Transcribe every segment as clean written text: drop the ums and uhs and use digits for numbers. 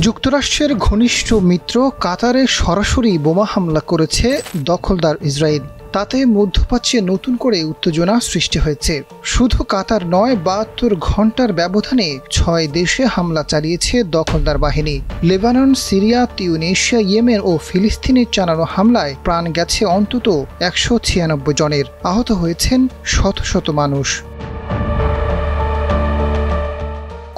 যুক্তরাষ্ট্রের ঘনিষ্ঠ মিত্র কাতারে সরাসরি বোমা হামলা করেছে দখলদার ইসরায়েল। তাতে মধ্যপ্রাচ্যে নতুন করে উত্তেজনা সৃষ্টি হয়েছে। শুধু কাতার নয়, ৭২ ঘন্টার ব্যবধানে ৬ দেশে হামলা চালিয়েছে দখলদার বাহিনী। লেবানন, সিরিয়া, তিউনিসিয়া, ইয়েমেন ও ফিলিস্তিনের চালানো হামলায় প্রাণ গেছে অন্তত ১৯৬ জনের, আহত হয়েছেন শত শত মানুষ।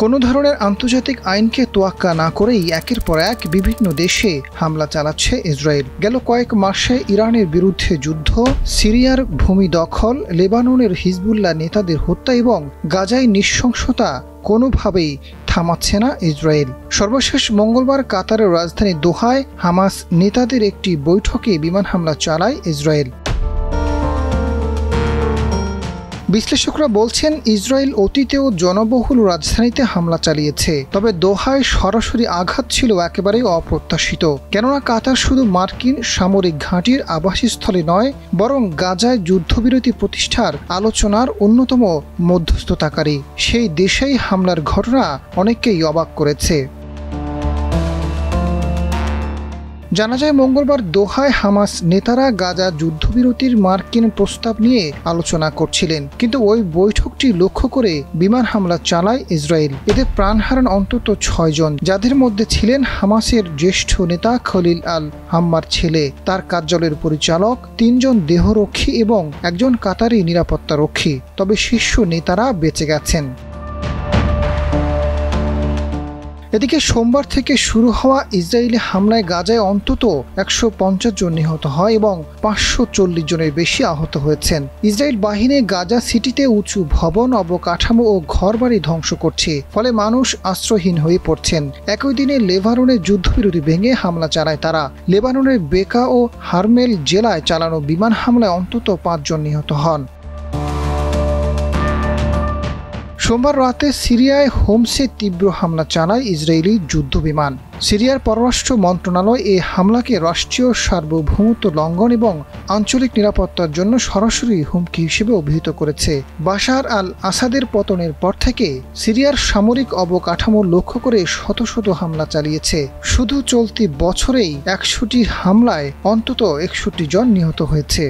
কোনো ধরনের আন্তর্জাতিক আইনকে তোয়াক্কা না করেই একের পর এক বিভিন্ন দেশে হামলা চালাচ্ছে ইসরায়েল। গেল কয়েক মাসে ইরানের বিরুদ্ধে যুদ্ধ, সিরিয়ার ভূমি দখল, লেবাননের হিজবুল্লাহ নেতাদের হত্যা এবং গাজায় নৃশংসতা কোনোভাবেই থামাচ্ছে না ইসরায়েল। সর্বশেষ মঙ্গলবার কাতারের রাজধানী দোহায় হামাস নেতাদের একটি বৈঠকে বিমান হামলা চালায় ইসরায়েল। বিশ্লেষকরা বলছেন, ইসরায়েল অতীতেও জনবহুল রাজধানীতে হামলা চালিয়েছে, তবে দোহায় সরাসরি আঘাত ছিল একেবারেই অপ্রত্যাশিত। কেননা কাতার শুধু মার্কিন সামরিক ঘাঁটির আবাসস্থলে নয়, বরং গাজায় যুদ্ধবিরতি প্রতিষ্ঠার আলোচনার অন্যতম মধ্যস্থতাকারী। সেই দেশেই হামলার ঘটনা অনেককেই অবাক করেছে। জানা যায়, মঙ্গলবার দোহায় হামাস নেতারা গাজা যুদ্ধবিরতির মার্কিন প্রস্তাব নিয়ে আলোচনা করছিলেন, কিন্তু ওই বৈঠকটি লক্ষ্য করে বিমান হামলা চালায় ইসরায়েল। এতে প্রাণ হারান অন্তত ৬ জন, যাদের মধ্যে ছিলেন হামাসের জ্যেষ্ঠ নেতা খলিল আল হাম্মার ছেলে, তার কার্যালয়ের পরিচালক, ৩ জন দেহরক্ষী এবং একজন কাতারি নিরাপত্তা রক্ষী। তবে শীর্ষ নেতারা বেঁচে গেছেন। এদিকে সোমবার থেকে শুরু হওয়া ইসরায়েলি হামলায় গাজায় অন্তত ১৫০ জন নিহত হয় এবং ৫৪০ জনের বেশি আহত হয়েছেন। ইসরায়েল বাহিনী গাজা সিটিতে উঁচু ভবন, অবকাঠামো ও ঘরবাড়ি ধ্বংস করছে, ফলে মানুষ আশ্রয়হীন হয়ে পড়ছেন। একই দিনে লেবাননের যুদ্ধবিরতি ভেঙে হামলা চালায় তারা। লেবাননের বেকা ও হারমেল জেলায় চালানো বিমান হামলায় অন্তত ৫ জন নিহত হন। সোমবার রাতে সিরিয়ায় হোমসে তীব্র হামলা চালায় ইসরায়েলি যুদ্ধবিমান। সিরিয়ার পররাষ্ট্র মন্ত্রণালয় এই হামলাকে রাষ্ট্রীয় সার্বভৌমত্ব লঙ্ঘন এবং আঞ্চলিক নিরাপত্তার জন্য সরাসরি হুমকি হিসেবে অভিহিত করেছে। বাশার আল আসাদের পতনের পর থেকে সিরিয়ার সামরিক অবকাঠামো লক্ষ্য করে শত শত হামলা চালিয়েছে। শুধু চলতি বছরেই ১০০টি হামলায় অন্তত ৬১ জন নিহত হয়েছে।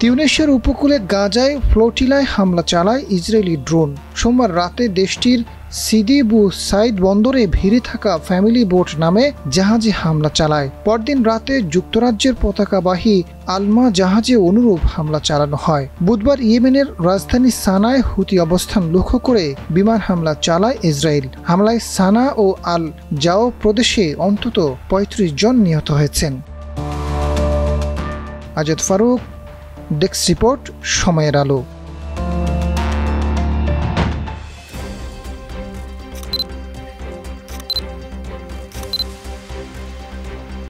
তিউনিসিয়ার উপকূলে গাজায় ফ্লোটিলায় হামলা চালায় ইসরায়েলি ড্রোন। সোমবার রাতে দেশটির সিদি বু সাইদ বন্দরে ভিড়ে থাকা ফ্যামিলি বোট নামে জাহাজে হামলা চালায়। পরদিন রাতে যুক্তরাজ্যের পতাকাবাহী আলমা জাহাজে অনুরূপ হামলা চালানো হয়। বুধবার ইয়েমেনের রাজধানী সানায় হুতি অবস্থান লক্ষ্য করে বিমান হামলা চালায় ইসরায়েল। হামলায় সানা ও আল জাও প্রদেশে অন্তত ৩৫ জন নিহত হয়েছেন। আজাদ ফারুক, ডেস্ক রিপোর্ট, সময়ের আলো।